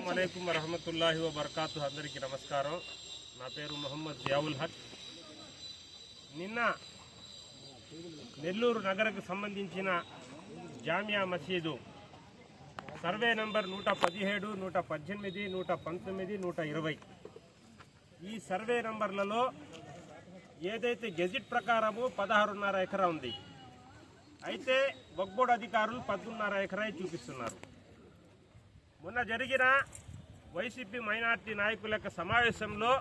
అస్సలాముఅలైకుం వరహమతుల్లాహి వబర్కాతు. అందరికీ నమస్కారం. నా పేరు మొహమ్మద్ జియావుల్ హక్. నిన్న నెల్లూరు నగరకు సంబంధించిన జామియా మసీదు సర్వే నంబర్ 117, 118, 119, 120 ఈ సర్వే నంబర్లలో ఏదైతే గెజిట్ ప్రకారము 16.5 ఎకరా ఉంది, అయితే వక్ఫ్ బోర్డు అధికారులు 14.5 ఎకరా చూపిస్తున్నారు. మొన్న జరిగిన వైసీపీ మైనార్టీ నాయకుల యొక్క సమావేశంలో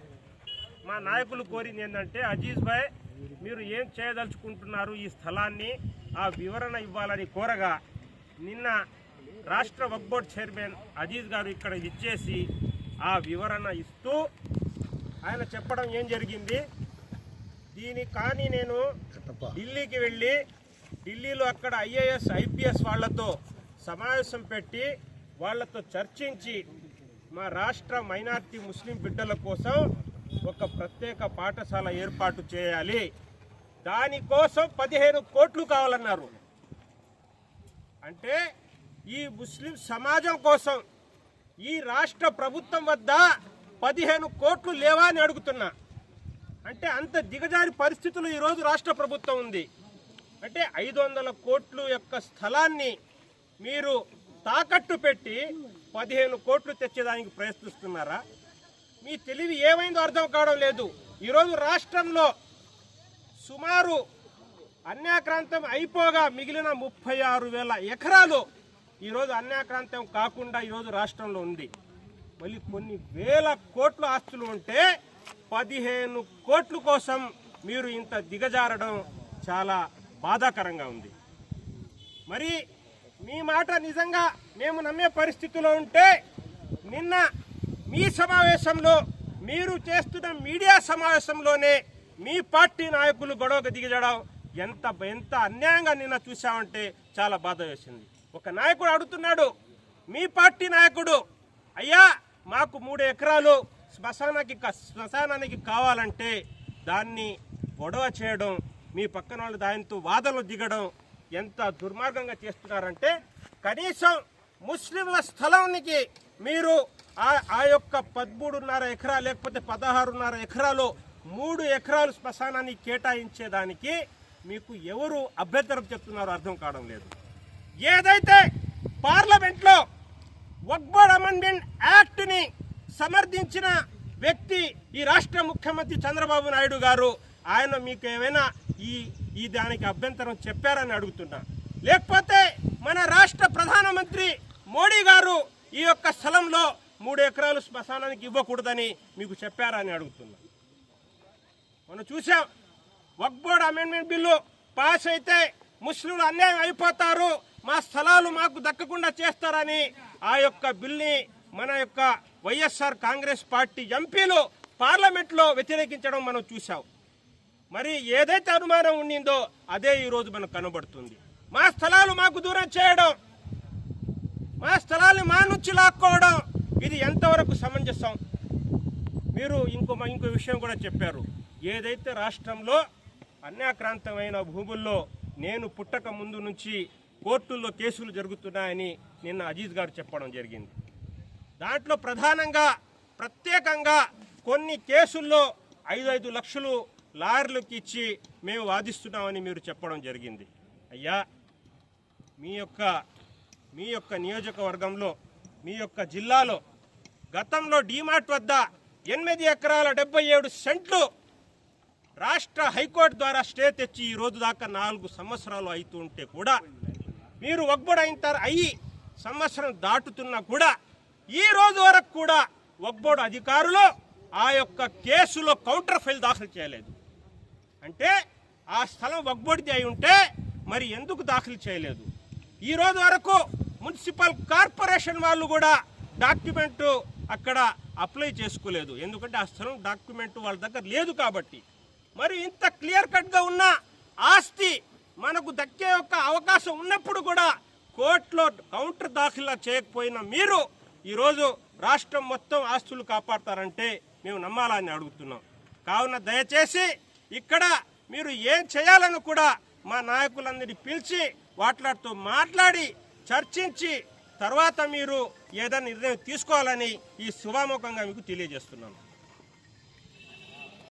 మా నాయకులు కోరింది ఏంటంటే, అజీజ్ భాయ్ మీరు ఏం చేయదలుచుకుంటున్నారు, ఈ స్థలాన్ని ఆ వివరణ ఇవ్వాలని కోరగా నిన్న రాష్ట్ర వక్ఫ్ బోర్డు చైర్మన్ అజీజ్ గారు ఇక్కడ ఇచ్చేసి ఆ వివరణ ఇస్తూ ఆయన చెప్పడం ఏం జరిగింది, కానీ నేను ఢిల్లీకి వెళ్ళి ఢిల్లీలో అక్కడ IAS IPS వాళ్లతో సమావేశం పెట్టి వాళ్లతో చర్చించి మా రాష్ట్ర మైనార్టీ ముస్లిం బిడ్డల కోసం ఒక ప్రత్యేక పాఠశాల ఏర్పాటు చేయాలి, దానికోసం 15 కోట్లు కావాలన్నారు. అంటే ఈ ముస్లిం సమాజం కోసం ఈ రాష్ట్ర ప్రభుత్వం వద్ద 15 కోట్లు లేవా అని అడుగుతున్నా. అంటే అంత దిగజారి పరిస్థితులు ఈరోజు రాష్ట్ర ప్రభుత్వం ఉంది. అంటే 500 కోట్ల యొక్క స్థలాన్ని మీరు తాకట్టు పెట్టి 15 కోట్లు తెచ్చేదానికి ప్రయత్నిస్తున్నారా? మీ తెలివి ఏమైందో అర్థం కావడం లేదు. ఈరోజు రాష్ట్రంలో సుమారు అన్యాక్రాంతం అయిపోగా మిగిలిన 36,000 ఎకరాలు ఈరోజు అన్యాక్రాంతం కాకుండా ఈరోజు రాష్ట్రంలో ఉంది. మళ్ళీ కొన్ని వేల కోట్ల ఆస్తులు ఉంటే 15 కోట్ల కోసం మీరు ఇంత దిగజారడం చాలా బాధాకరంగా ఉంది. మరి మీ మాట నిజంగా మేము నమ్మే పరిస్థితిలో ఉంటే నిన్న మీ సమావేశంలో మీరు చేస్తున్న మీడియా సమావేశంలోనే మీ పార్టీ నాయకులు గొడవకు దిగజడం ఎంత అన్యాయంగా నిన్న చూసామంటే చాలా బాధ వేసింది. ఒక నాయకుడు అడుగుతున్నాడు, మీ పార్టీ నాయకుడు, అయ్యా మాకు 3 ఎకరాలు శ్మశానానికి కావాలంటే దాన్ని గొడవ చేయడం, మీ పక్కన వాళ్ళు దానితో వాదనలు దిగడం ఎంత దుర్మార్గంగా చేస్తున్నారంటే, కనీసం ముస్లింల స్థలానికి మీరు ఆ యొక్క 13.5 ఎకరా లేకపోతే 16.5 ఎకరాలు 3 ఎకరాలు శ్మశానాన్ని కేటాయించేదానికి మీకు ఎవరు అభ్యంతరం చెప్తున్నారో అర్థం కావడం లేదు. ఏదైతే పార్లమెంట్లో వక్ఫ్ బోర్డ్ అమెండ్మెంట్ యాక్ట్ని సమర్థించిన వ్యక్తి ఈ రాష్ట్ర ముఖ్యమంత్రి చంద్రబాబు నాయుడు గారు, ఆయన మీకు ఏమైనా ఈ దానికి అభ్యంతరం చెప్పారని అడుగుతున్నా. లేకపోతే మన రాష్ట్ర ప్రధానమంత్రి మోడీ గారు ఈ యొక్క స్థలంలో 3 ఎకరాలు శ్మశానానికి ఇవ్వకూడదని మీకు చెప్పారని అడుగుతున్నా. మనం చూసాం, వక్ఫ్ బోర్డ్ అమెండ్మెంట్ బిల్లు పాస్ అయితే ముస్లింలు అన్యాయం అయిపోతారు, మా స్థలాలు మాకు దక్కకుండా చేస్తారని ఆ యొక్క బిల్ని మన యొక్క వైఎస్ఆర్ కాంగ్రెస్ పార్టీ ఎంపీలు పార్లమెంట్లో వ్యతిరేకించడం మనం చూసాం. మరి ఏదైతే అనుమానం ఉండిందో అదే ఈరోజు మనకు కనబడుతుంది. మా స్థలాలు మాకు దూరం చేయడం, మా స్థలాన్ని మా నుంచి లాక్కోవడం, ఇది ఎంతవరకు సమంజసం? మీరు ఇంకో విషయం కూడా చెప్పారు, ఏదైతే రాష్ట్రంలో అన్యాక్రాంతమైన భూముల్లో నేను పుట్టక ముందు నుంచి కోర్టుల్లో కేసులు జరుగుతున్నాయని నిన్న అజీజ్ గారు చెప్పడం జరిగింది. దాంట్లో ప్రత్యేకంగా కొన్ని కేసుల్లో 5 లక్షలు లాయర్లకు ఇచ్చి మేము వాదిస్తున్నామని మీరు చెప్పడం జరిగింది. అయ్యా, మీ యొక్క నియోజకవర్గంలో, మీ యొక్క జిల్లాలో గతంలో డీమార్ట్ వద్ద 8 ఎకరాల 77 సెంట్లు రాష్ట్ర హైకోర్టు ద్వారా స్టే తెచ్చి ఈ రోజు దాకా 4 సంవత్సరాలు అవుతుంటే కూడా మీరు వక్ఫ్ బోర్డు అయ్యి సంవత్సరం దాటుతున్నా కూడా ఈ రోజు వరకు కూడా వక్ఫ్ బోర్డు అధికారులు ఆ యొక్క కేసులో కౌంటర్ ఫైల్ దాఖలు చేయలేదు. అంటే ఆ స్థలం వక్ఫ్ బోర్డుది అయి ఉంటే మరి ఎందుకు దాఖలు చేయలేదు? ఈ రోజు వరకు మున్సిపల్ కార్పొరేషన్ వాళ్ళు కూడా డాక్యుమెంటు అక్కడ అప్లై చేసుకోలేదు, ఎందుకంటే ఆ స్థలం డాక్యుమెంట్ వాళ్ళ దగ్గర లేదు కాబట్టి. మరి ఇంత క్లియర్ కట్గా ఉన్న ఆస్తి మనకు దక్కే యొక్క అవకాశం ఉన్నప్పుడు కూడా కోర్టులో కౌంటర్ దాఖలా చేయకపోయినా మీరు ఈరోజు రాష్ట్రం మొత్తం ఆస్తులు కాపాడతారంటే మేము నమ్మాలని అడుగుతున్నాం. కావున దయచేసి ఇక్కడ మీరు ఏం చేయాలని కూడా మా నాయకులందరినీ పిలిచి వాటితో మాట్లాడి చర్చించి తర్వాత మీరు ఏదైనా నిర్ణయం తీసుకోవాలని ఈ శుభాముఖంగా మీకు తెలియజేస్తున్నాను.